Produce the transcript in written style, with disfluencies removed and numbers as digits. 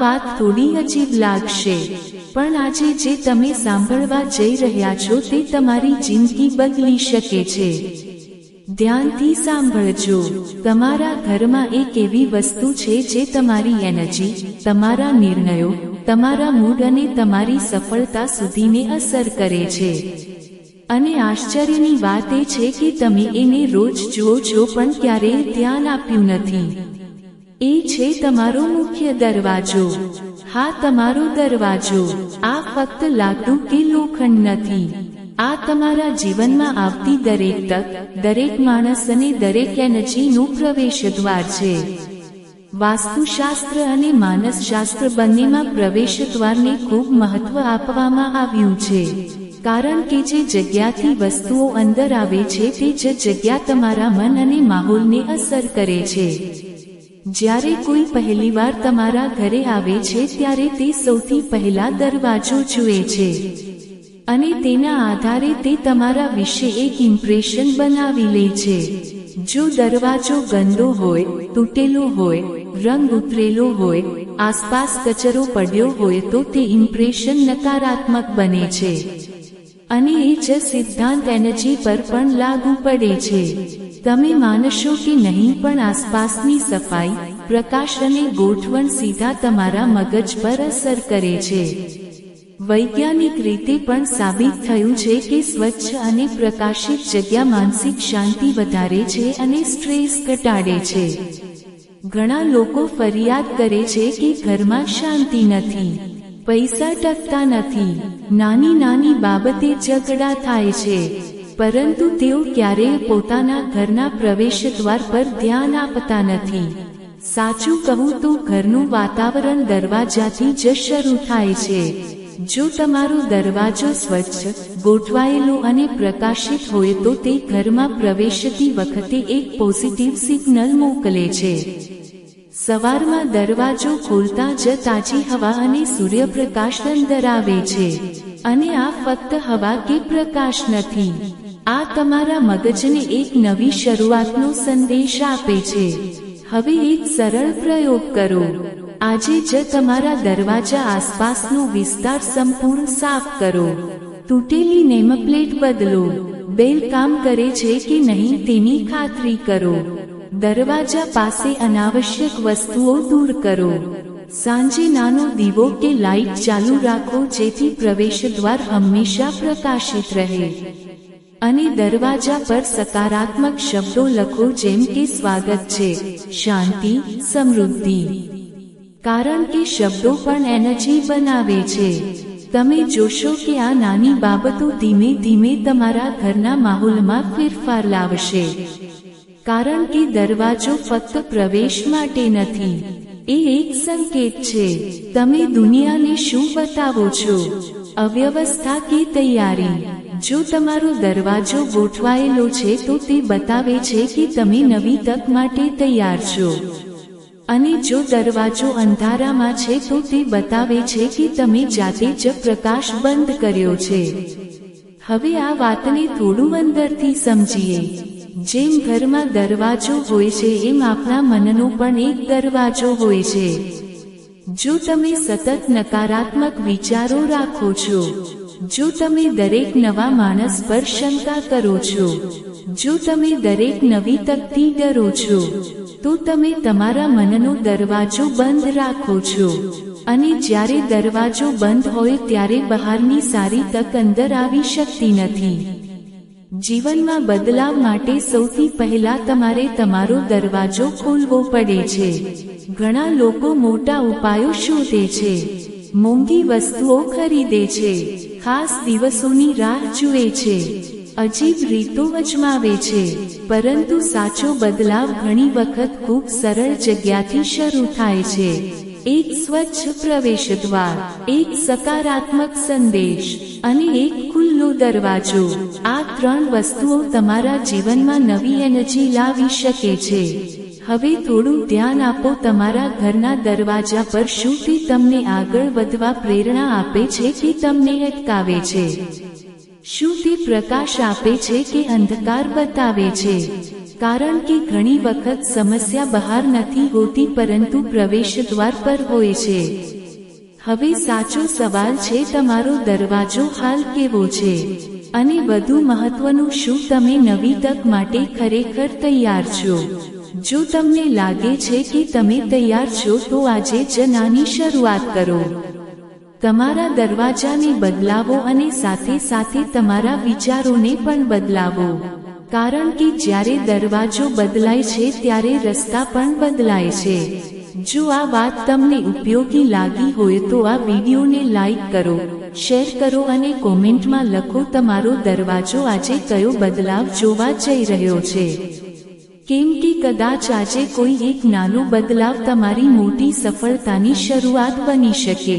વાત થોડી અજીબ લાગશે, પણ આજે જે તમે સાંભળવા જઈ રહ્યા છો તે તમારી જિંદગી બદલી શકે છે. ધ્યાનથી સાંભળજો. તમારા ઘરમાં એક એવી વસ્તુ છે જે તમારી એનર્જી, તમારા નિર્ણયો, તમારા મૂડ અને તમારી સફળતા સુધીને અસર કરે છે. અને આશ્ચર્યની વાત એ છે કે તમે એને રોજ જુઓ છો પણ ક્યારેય ધ્યાન આપ્યું નથી. એ છે તમારો મુખ્ય દરવાજો. હા, તમારો દરવાજો. આ ફક્ત લાકડું કે લોખંડ નથી. આ તમારા જીવનમાં આવતી દરેક તક, દરેક માણસ અને દરેક એનર્જીનું પ્રવેશદ્વાર છે. વાસ્તુશાસ્ત્ર અને માનસશાસ્ત્ર બંનેમાં પ્રવેશદ્વારને ખૂબ મહત્વ આપવામાં આવ્યું છે, કારણ કે જે જગ્યાથી વસ્તુઓ અંદર આવે છે તે જ જગ્યા તમારા મન અને માહોલને અસર કરે છે. જ્યારે કોઈ પહેલીવાર તમારા ઘરે આવે છે ત્યારે તે સૌથી પહેલા દરવાજો જુએ છે, અને તેના આધારે તે તમારા વિશે એક ઇમ્પ્રેશન બનાવી લે છે. જો દરવાજો ગંદો હોય, તૂટેલો હોય, રંગ ઉતરેલો હોય, આસપાસ કચરો પડ્યો હોય તો તે ઇમ્પ્રેશન નકારાત્મક બને છે. અને એ જ સિદ્ધાંત એનર્જી પર પણ લાગુ પડે છે. તમે માનશો કે નહીં, પણ આસપાસની સફાઈ, પ્રકાશ અને ગોઠવણ સીધા તમારા મગજ પર અસર કરે છે. વૈજ્ઞાનિક રીતે પણ સાબિત થયું છે કે સ્વચ્છ અને પ્રકાશિત જગ્યા માનસિક શાંતિ વધારે છે અને સ્ટ્રેસ ઘટાડે છે. ઘણા લોકો ફરિયાદ કરે છે કે ઘરમાં શાંતિ નથી, પૈસા ટકતા નથી, નાની નાની બાબતે ઝઘડા થાય છે, પરંતુ તેઓ ક્યારેય પોતાના ઘરના પ્રવેશદ્વાર પર ધ્યાન આપતા નથી. સાચું કહું તો ઘરનું વાતાવરણ દરવાજાથી જ શરૂ થાય છે. જો તમારો દરવાજો સ્વચ્છ, ગોઠવાયેલો અને પ્રકાશિત હોય તો તે ઘરમાં પ્રવેશતી વખતે એક પોઝિટિવ સિગ્નલ મોકલે છે. સવારમાં દરવાજો ખોલતા જ તાજી હવા અને સૂર્યપ્રકાશ અંદર આવે છે. અને આ ફક્ત હવા કે પ્રકાશ નથી, આ તમારા મગજને એક નવી શરૂઆતનો સંદેશ આપે છે. હવે એક સરળ પ્રયોગ કરો. આજે જ તમારા દરવાજા આસપાસનો વિસ્તાર સંપૂર્ણ સાફ કરો. તૂટેલી નેમપ્લેટ બદલો. બેલ કામ કરે છે કે નહીં તેની ખાતરી કરો. દરવાજા પાસે અનાવશ્યક વસ્તુઓ દૂર કરો. સાંજે નાનો દીવો કે લાઇટ ચાલુ રાખો જેથી પ્રવેશદ્વાર હંમેશા પ્રકાશિત રહે. અને દરવાજા પર સકારાત્મક શબ્દો લખો જેમ કે સ્વાગત છે, શાંતિ, સમૃદ્ધિ. કારણ કે શબ્દો પણ એનર્જી બનાવે છે. તમે જોશો કે આ નાની બાબતો ધીમે ધીમે તમારા ઘરના માહોલમાં ફેરફાર લાવશે. કારણ કે દરવાજો ફક્ત પ્રવેશ માટે નથી, એ એક સંકેત છે. તમે દુનિયાને શું બતાવો છો? અવ્યવસ્થા કે તૈયારી? જો તમારો દરવાજો ગોઠવાયેલો છે તો તે બતાવે છે કે તમે નવી તક માટે તૈયાર છો. અને જો દરવાજો અંધારામાં છે તો તે બતાવે છે કે તમે જાતે જ પ્રકાશ બંધ કર્યો છે. હવે આ વાતને થોડું અંદરથી સમજીએ. જેમ ઘરમાં દરવાજો હોય છે એમ આપણા મનનો પણ એક દરવાજો હોય છે. જો તમે સતત નકારાત્મક વિચારો રાખો છો, જો તમે દરેક નવા માણસ પર શંકા કરો છો, જો તમે દરેક નવી તકથી ડરો છો, તો તમે તમારા મનનો દરવાજો બંધ રાખો છો. અને જ્યારે દરવાજો બંધ હોય ત્યારે બહારની સારી તક અંદર આવી શકતી નથી. જીવનમાં બદલાવ માટે સૌથી પહેલા તમારે તમારો દરવાજો ખોલવો પડે છે. ઘણા લોકો મોટા ઉપાયો શોધે છે, મોંઘી વસ્તુઓ ખરીદે છે, ખાસ દિવસોની રાહ જુએ છે, અજીબ રીતો અજમાવે છે, પરંતુ સાચો બદલાવ ઘણી વખત ખૂબ સરળ જગ્યાથી શરૂ થાય છે. એક સ્વચ્છ પ્રવેશદ્વાર, એક સકારાત્મક સંદેશ અને એક ખુલ્લો દરવાજો. આ ત્રણ વસ્તુઓ તમારા જીવનમાં નવી એનર્જી લાવી શકે છે. હવે થોડું ધ્યાન આપો તમારા ઘરના દરવાજા પર. શું તે તમને આગળ વધવા પ્રેરણા આપે છે કે તમને અટકાવે છે? શું તે પ્રકાશ આપે છે કે અંધકાર બતાવે છે? કારણ કે ઘણી વખત સમસ્યા બહાર નથી હોતી પરંતુ પ્રવેશદ્વાર પર હોય છે. હવે સાચો સવાલ છે, તમારો દરવાજો હાલ કેવો છે? અને વધુ મહત્વનું, શું તમે નવી તક માટે ખરેખર તૈયાર છો? જો તમને લાગે છે કે તમે તૈયાર છો તો આજે જ નાની શરૂઆત કરો. તમારા દરવાજાને બદલાવો અને સાથે સાથે તમારા વિચારોને પણ બદલાવો. કારણ કે જ્યારે દરવાજો બદલાય છે ત્યારે રસ્તા પણ બદલાય છે. જો આ વાત તમને ઉપયોગી લાગી હોય તો આ વિડીયોને લાઈક કરો, શેર કરો અને કોમેન્ટમાં લખો તમારો દરવાજો આજે કયો બદલાવ જોવા જઈ રહ્યો છે. કેમ કે કદાચ આજે કોઈ એક નાનો બદલાવ તમારી મોટી સફળતાની શરૂઆત બની શકે.